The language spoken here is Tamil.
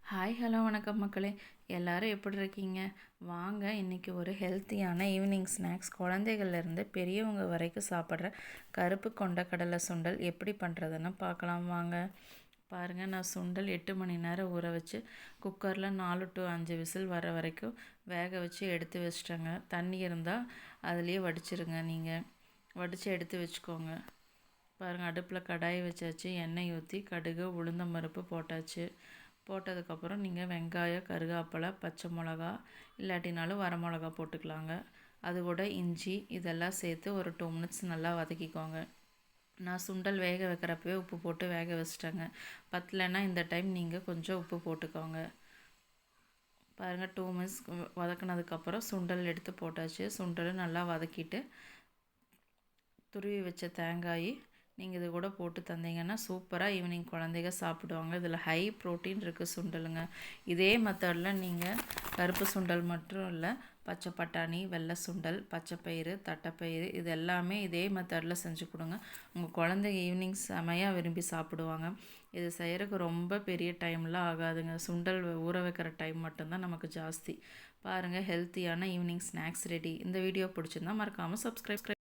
ஹலோ வணக்கம் மக்களே. எல்லோரும் எப்படி இருக்கீங்க? வாங்க இன்றைக்கி ஒரு ஹெல்த்தியான ஈவினிங் ஸ்நாக்ஸ், குழந்தைகள்லேருந்து பெரியவங்க வரைக்கும் சாப்பிட்ற கருப்பு கொண்டக்கடலை சுண்டல் எப்படி பண்ணுறதுன்னு பார்க்கலாம் வாங்க. பாருங்கள், நான் சுண்டல் 8 மணி நேரம் ஊற வச்சு குக்கரில் 4 to 5 விசில் வர வரைக்கும் வேக வச்சு எடுத்து வச்சிட்டேங்க. தண்ணி இருந்தால் அதுலேயே வடிச்சிருங்க. நீங்கள் வடித்து எடுத்து வச்சுக்கோங்க. பாருங்கள், அடுப்பில் கடாயை வச்சாச்சு. எண்ணெய் ஊற்றி கடுகு உளுந்தம் பருப்பு போட்டாச்சு. போட்டதுக்கப்புறம் நீங்கள் வெங்காயம், கருவேப்பிலை, பச்சை மிளகா இல்லாட்டினாலும் வரமிளகா போட்டுக்கலாங்க. அது கூட இஞ்சி இதெல்லாம் சேர்த்து ஒரு 2 மினிட்ஸ் நல்லா வதக்கிக்கோங்க. நான் சுண்டல் வேக வைக்கிறப்பவே உப்பு போட்டு வேக வச்சிட்டேங்க. பத்தலைன்னா இந்த டைம் நீங்கள் கொஞ்சம் உப்பு போட்டுக்கோங்க. பாருங்கள், 2 மினிட்ஸ் வதக்கினதுக்கப்புறம் சுண்டல் எடுத்து போட்டாச்சு. சுண்டல் நல்லா வதக்கிட்டு துருவி வச்ச தேங்காய் நீங்கள் இது கூட போட்டு தந்தீங்கன்னா சூப்பராக ஈவினிங் குழந்தைங்க சாப்பிடுவாங்க. இதில் ஹை ப்ரோட்டீன் இருக்குது சுண்டலுங்க. இதே மெத்தடில் நீங்கள் கருப்பு சுண்டல் மட்டும் இல்லை, பச்சை பட்டாணி, வெள்ளை சுண்டல், பச்சைப்பயிறு, தட்டைப்பயிறு இது எல்லாமே இதே மெத்தடில் செஞ்சு கொடுங்க. உங்கள் குழந்தைங்க ஈவினிங் செமையாக விரும்பி சாப்பிடுவாங்க. இது செய்கிறதுக்கு ரொம்ப பெரிய டைம்லாம் ஆகாதுங்க. சுண்டல் ஊற வைக்கிற டைம் மட்டும்தான் நமக்கு ஜாஸ்தி. பாருங்கள், ஹெல்த்தியான ஈவினிங் ஸ்நாக்ஸ் ரெடி. இந்த வீடியோ பிடிச்சிருந்தா மறக்காமல் சப்ஸ்கிரைப்